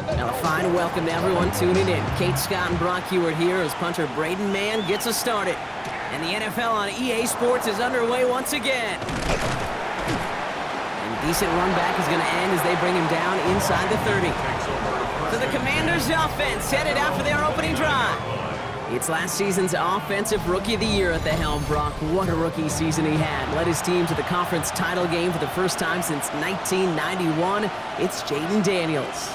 Now a fine welcome to everyone tuning in. Kate Scott and Brock Heward here as punter Braden Mann gets us started. And the NFL on EA Sports is underway once again. And a decent run back is going to end as they bring him down inside the 30. So the Commanders' offense headed out for their opening drive. It's last season's Offensive Rookie of the Year at the helm, Brock. What a rookie season he had. Led his team to the conference title game for the first time since 1991. It's Jaden Daniels.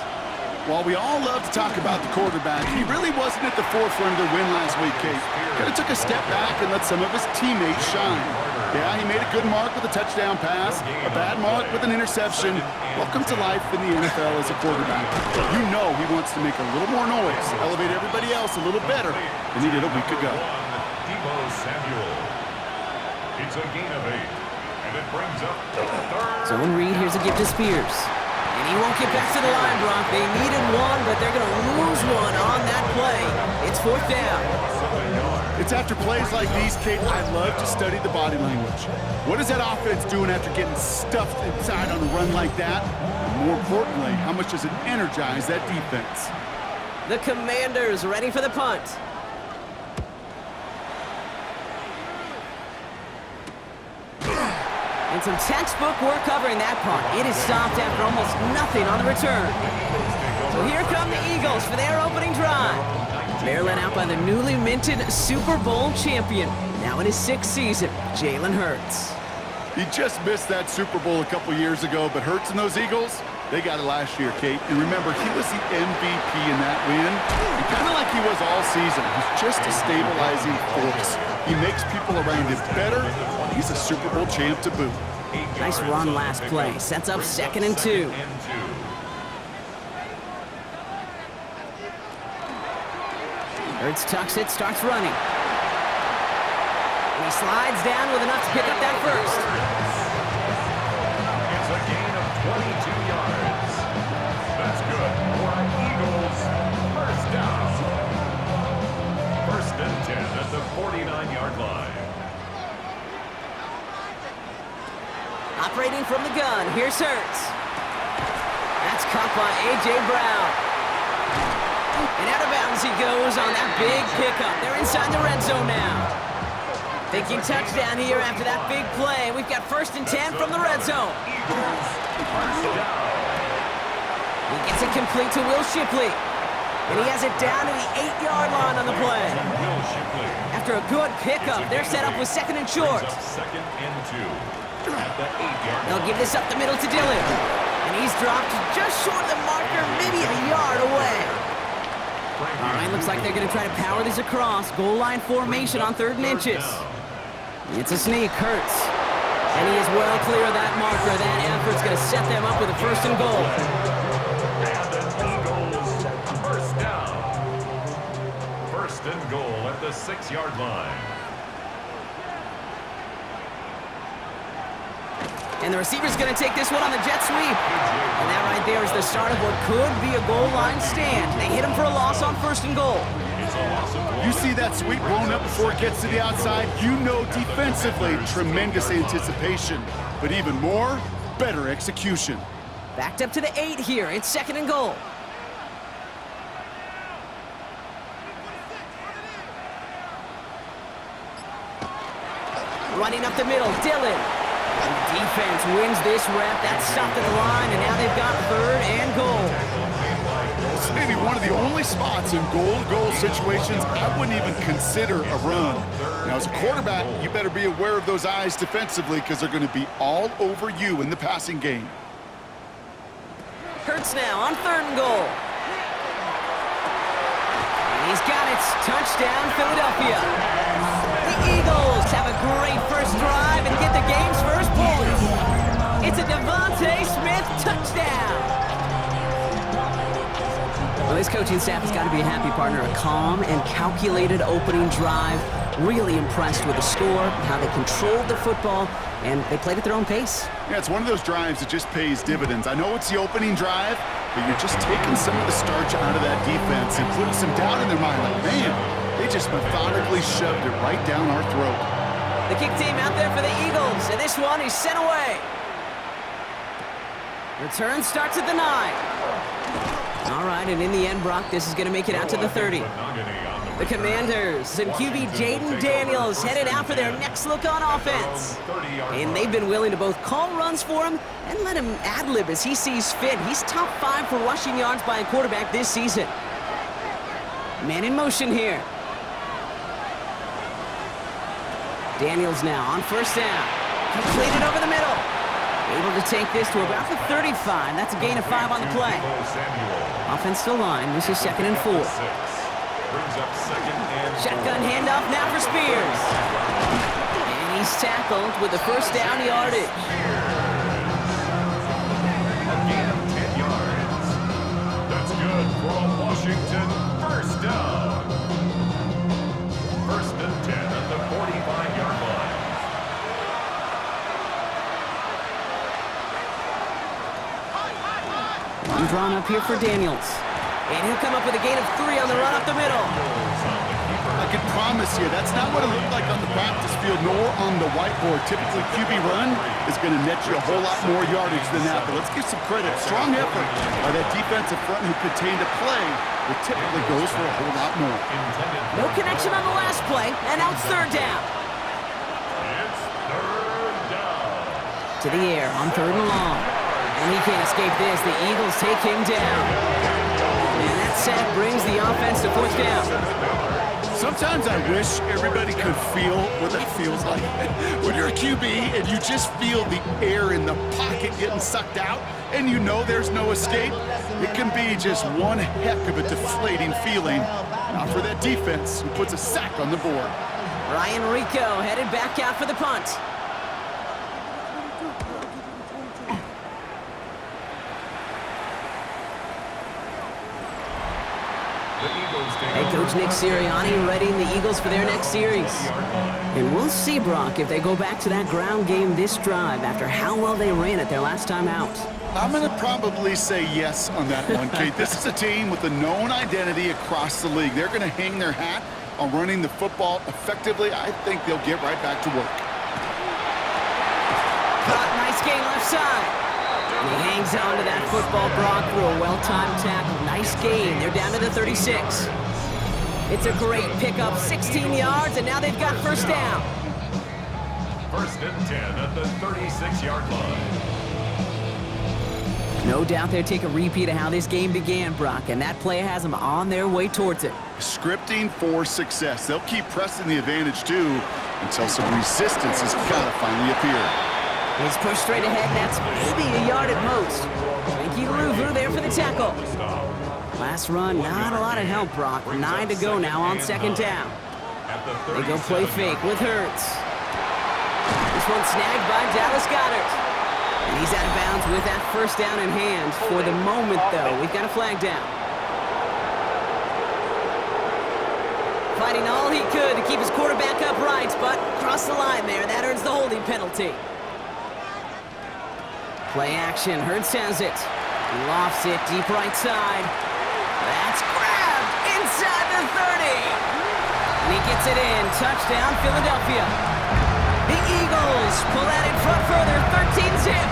While we all love to talk about the quarterback, he really wasn't at the forefront of their win last week, Kate. Kind of took a step back and let some of his teammates shine. Yeah, he made a good mark with a touchdown pass, a bad mark with an interception. Welcome to life in the NFL as a quarterback. You know he wants to make a little more noise, elevate everybody else a little better than he did a week ago. It's a gain of 8, and it brings up the third. Zone read, here's a gift to Spears. And he won't get back to the line, Brock. They needed one, but they're going to lose one on that play. It's fourth down. It's after plays like these, Kate, I love to study the body language. What is that offense doing after getting stuffed inside on a run like that? And more importantly, how much does it energize that defense? The Commanders ready for the punt. And some textbook work covering that punt. It is stopped after almost nothing on the return. So here come the Eagles for their opening drive. They're led out by the newly minted Super Bowl champion, now in his 6th season, Jalen Hurts. He just missed that Super Bowl a couple years ago, but Hurts and those Eagles, they got it last year, Kate. And remember, he was the MVP in that win. And kind of like he was all season. He's just a stabilizing force. He makes people around him better. He's a Super Bowl champ to boot. Nice run last play. Sets up 2nd and 2. Hurts tucks it, starts running. And he slides down with enough to pick up that first. It's a gain of 22 yards. That's good for Eagles. First down. 1st and 10 at the 49-yard line. Operating from the gun, here's Hurts. That's caught by A.J. Brown. And out of bounds he goes on that big pickup. They're inside the red zone now. Thinking touchdown here after that big play. We've got 1st and 10 from the red zone. He gets it complete to Will Shipley. And he has it down to the 8-yard line on the play. After a good pickup, they're set up with 2nd and short. 2nd and 2. They'll give this up the middle to Dillon. And he's dropped just short of the marker, maybe a yard away. All right, looks like they're going to try to power this across. Goal line formation on 3rd and inches. It's a sneak, Hurts. And he is well clear of that marker. That effort's going to set them up with a 1st and goal. And the Eagles, first down. 1st and goal at the 6-yard line. And the receiver's going to take this one on the jet sweep. And that right there is the start of what could be a goal line stand. They hit him for a loss on 1st and goal. You see that sweep blown up before it gets to the outside, you know defensively, tremendous anticipation. But even more, better execution. Backed up to the 8 here. It's 2nd and goal. Running up the middle, Dillon. Defense wins this rep. That's stopped at the line, and now they've got 3rd and goal. It's maybe one of the only spots in goal-to-goal situations I wouldn't even consider a run. Now, as a quarterback, you better be aware of those eyes defensively because they're going to be all over you in the passing game. Hurts now on 3rd and goal. And he's got it. Touchdown, Philadelphia. The Eagles have a great first drive and get the game's first points. It's a Devontae Smith touchdown. Well, this coaching staff has got to be a happy partner. A calm and calculated opening drive. Really impressed with the score, how they controlled the football, and they played at their own pace. Yeah, it's one of those drives that just pays dividends. I know it's the opening drive, but you're just taking some of the starch out of that defense and putting some doubt in their mind. Like, man, they just methodically shoved it right down our throat. The kick team out there for the Eagles, and this one is sent away. Return starts at the 9. All right, and in the end, Brock, this is going to make it out to the 30. The Commanders and QB Jaden Daniels headed out for their next look on offense. And they've been willing to both call runs for him and let him ad-lib as he sees fit. He's top 5 for rushing yards by a quarterback this season. Man in motion here. Daniels now on first down. Completed over the middle. Able to take this to about the 35. That's a gain of 5 on the play. Offensive line. This is 2nd and 4. Shotgun handoff now for Spears. And he's tackled with the first down yardage. A gain of 10 yards. That's good for a Washington first down. 1st and 10 at the 45-yard line. One drawn up here for Daniels. And he'll come up with a gain of 3 on the run up the middle. I can promise you, that's not what it looked like on the practice field nor on the whiteboard. Typically, QB run is going to net you a whole lot more yardage than that. But let's give some credit. Strong effort by that defensive front who contained a play that typically goes for a whole lot more. No connection on the last play, and now it's 3rd down. It's 3rd down. To the air on 3rd and long. And he can't escape this. The Eagles take him down. And that sack brings the offense to 4th down. Sometimes I wish everybody could feel what that feels like. When you're a QB and you just feel the air in the pocket getting sucked out and you know there's no escape, it can be just one heck of a deflating feeling. Now for that defense who puts a sack on the board. Ryan Rico headed back out for the punt. Head coach Nick Sirianni readying the Eagles for their next series. And we'll see, Brock, if they go back to that ground game this drive after how well they ran it their last time out. I'm going to probably say yes on that one, Kate. This is a team with a known identity across the league. They're going to hang their hat on running the football effectively. I think they'll get right back to work. Caught, nice gain left side. And he hangs on to that football, Brock, through a well-timed tackle. Nice gain. They're down to the 36. It's a great pickup, 16 yards, and now they've got first down. 1st and 10 at the 36-yard line. No doubt they'll take a repeat of how this game began, Brock, and that play has them on their way towards it. Scripting for success. They'll keep pressing the advantage, too, until some resistance has got to finally appear. He's pushed straight ahead, and that's maybe a yard at most. Frankie Louvu there for the tackle. Last run, not a lot of help, Brock. 9 to go now on 2nd down. They go play fake with Hurts. This one snagged by Dallas Goedert. And he's out of bounds with that first down in hand. For the moment, though, we've got a flag down. Fighting all he could to keep his quarterback upright, but crossed the line there. That earns the holding penalty. Play action, Hurts has it. He lofts it deep right side. That's grabbed inside the 30. And he gets it in. Touchdown, Philadelphia. The Eagles pull that in front further, 13-zip.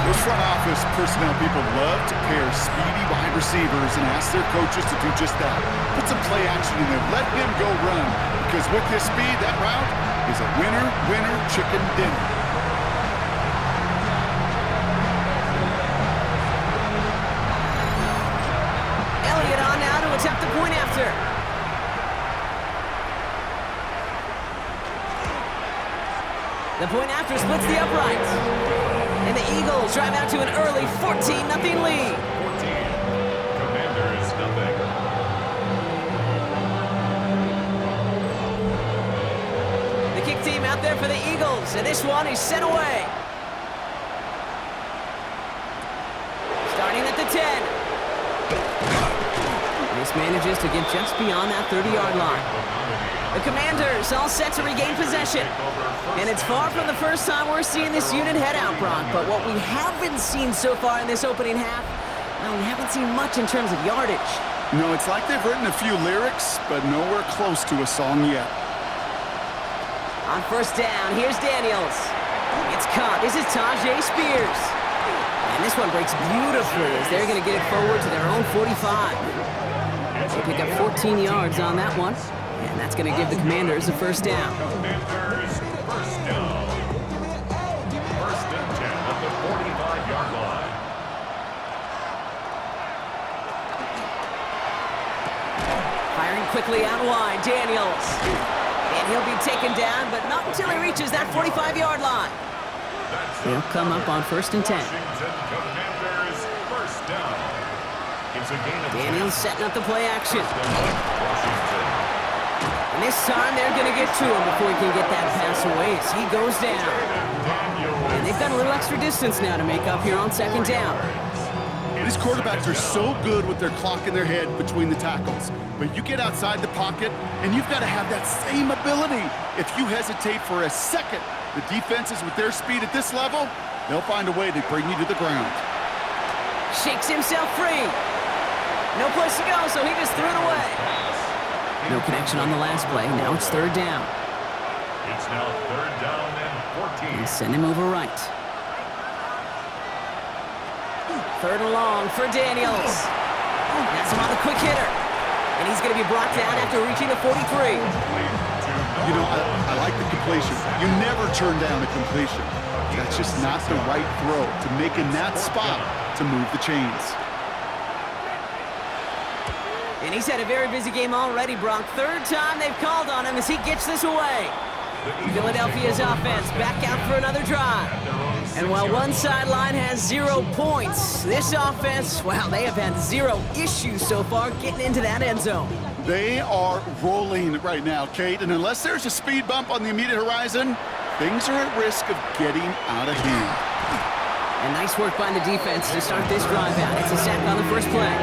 Those front office personnel people love to pair speedy wide receivers and ask their coaches to do just that. Put some play action in there. Let him go run. Because with his speed, that route is a winner, winner, chicken dinner. Attempt the point after. The point after splits the uprights. And the Eagles drive out to an early 14-0 lead. 14. Commanders nothing. The kick team out there for the Eagles, and this one is sent away. Starting at the 10. Manages to get just beyond that 30-yard line. The Commanders all set to regain possession. And it's far from the first time we're seeing this unit head out, Brock. But what we haven't seen so far in this opening half, well, we haven't seen much in terms of yardage. No, it's like they've written a few lyrics, but nowhere close to a song yet. On first down, here's Daniels. It's caught. This is Tajay Spears. And this this one breaks beautifully as they're going to get it forward to their own 45. They pick up 14 yards on that one, and that's going to give the Commanders a first down. Commanders, first down. First and 10 at the 45-yard line. Firing quickly out wide, Daniels. And he'll be taken down, but not until he reaches that 45-yard line. He'll come up on first and 10. Washington Commanders, first down. It's a gain of 10. Daniels setting up the play action. Washington. And this time they're going to get to him before he can get that pass away as he goes down. And they've got a little extra distance now to make up here on second down. These quarterbacks are so good with their clock in their head between the tackles. But you get outside the pocket, and you've got to have that same ability. If you hesitate for a second, the defenses with their speed at this level, they'll find a way to bring you to the ground. Shakes himself free. No place to go, so he just threw it away. No connection on the last play. Now it's third down. It's now third down and 14. And send him over right. Third and long for Daniels. That's him on the quick hitter. And he's going to be brought down after reaching the 43. You know, I like the completion. You never turn down a completion. That's just not the right throw to make in that spot to move the chains. And he's had a very busy game already, Brock. Third time they've called on him as he gets this away. Philadelphia's offense back out for another drive. And while one sideline has 0 points, this offense, well, they have had 0 issues so far getting into that end zone. They are rolling right now, Kate, and unless there's a speed bump on the immediate horizon, things are at risk of getting out of hand. And nice work by the defense to start this drive out. It's a sack on the first play.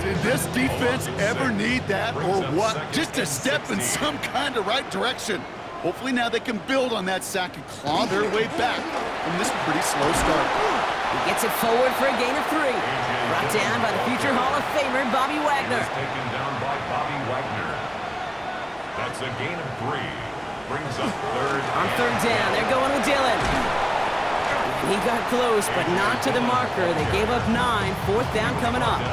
Did this defense ever need that or what? Just a step in some kind of right direction. Hopefully now they can build on that sack and claw their way back from this pretty slow start. He gets it forward for a gain of 3. Brought down by the future Hall of Famer, Bobby Wagner. Taken down by Bobby Wagner. That's a gain of 3. Brings up third. On third down, they're going with Dillon. He got close, but not to the marker. They gave up 9. Fourth down coming up.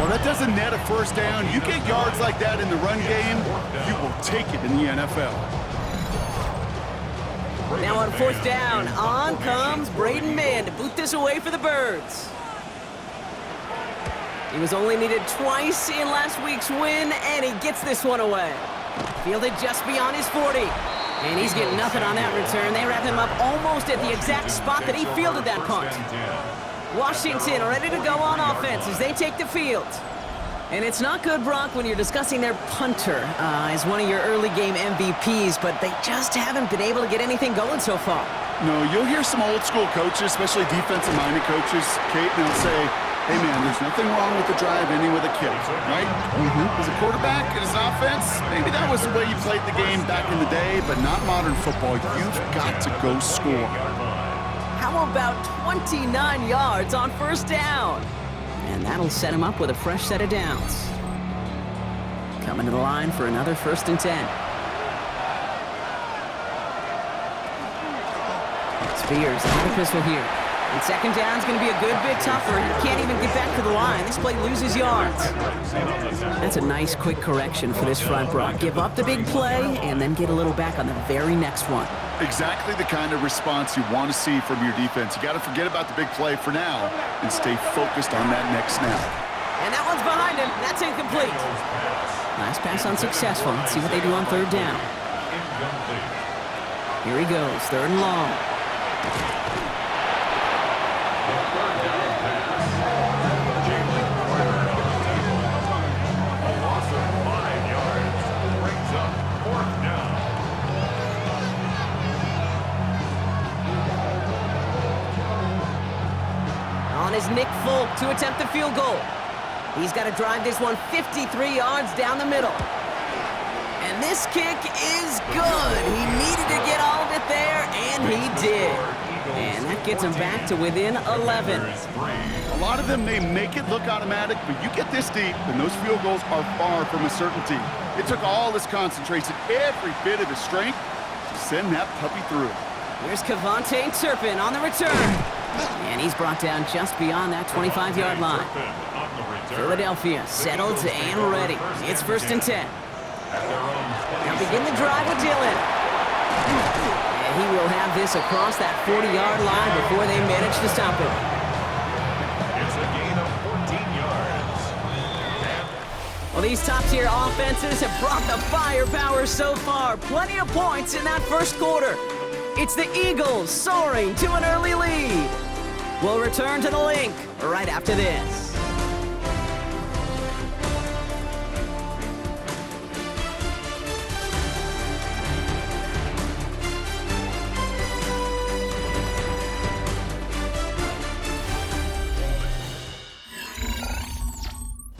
Well, that doesn't net a first down. You get yards like that in the run game, you will take it in the NFL. Now on fourth down, on comes Braden Mann to boot this away for the Birds. He was only needed twice in last week's win, and he gets this one away. Fielded just beyond his 40. And he's getting nothing on that return. They wrap him up almost at the exact spot that he fielded that punt. Washington ready to go on offense as they take the field. And it's not good, Brock, when you're discussing their punter as one of your early game MVPs, but they just haven't been able to get anything going so far. No, you'll hear some old school coaches, especially defensive-minded coaches, Kate, and they'll say, hey, man, there's nothing wrong with the drive ending with a kick, right? As a quarterback in his offense, maybe that was the way you played the game back in the day, but not modern football. You've got to go score. How about 29 yards on first down? And that'll set him up with a fresh set of downs. Coming to the line for another first and 10. Spears out of the pistol here. And second down's going to be a good bit tougher. He can't even get back to the line. This play loses yards. That's a nice quick correction for this front, Brock. Give up the big play and then get a little back on the very next one. Exactly the kind of response you want to see from your defense. You got to forget about the big play for now and stay focused on that next snap. And that one's behind him. That's incomplete. Nice pass unsuccessful. Let's see what they do on third down. Here he goes, third and long. Is Nick Folk to attempt the field goal. He's got to drive this one 53 yards down the middle. And this kick is good. He needed to get all of it there, and he did. And that gets him back to within 11. A lot of them may make it look automatic, but you get this deep, and those field goals are far from a certainty. It took all his concentration, every bit of his strength, to send that puppy through. Here's Cavante Turpin on the return. And he's brought down just beyond that 25-yard line. Philadelphia settled and ready. It's 1st and 10. They'll begin the drive with Dillon. And he will have this across that 40-yard line before they manage to stop him. It's a gain of 14 yards. Well, these top-tier offenses have brought the firepower so far. Plenty of points in that first quarter. It's the Eagles soaring to an early lead. We'll return to the link right after this.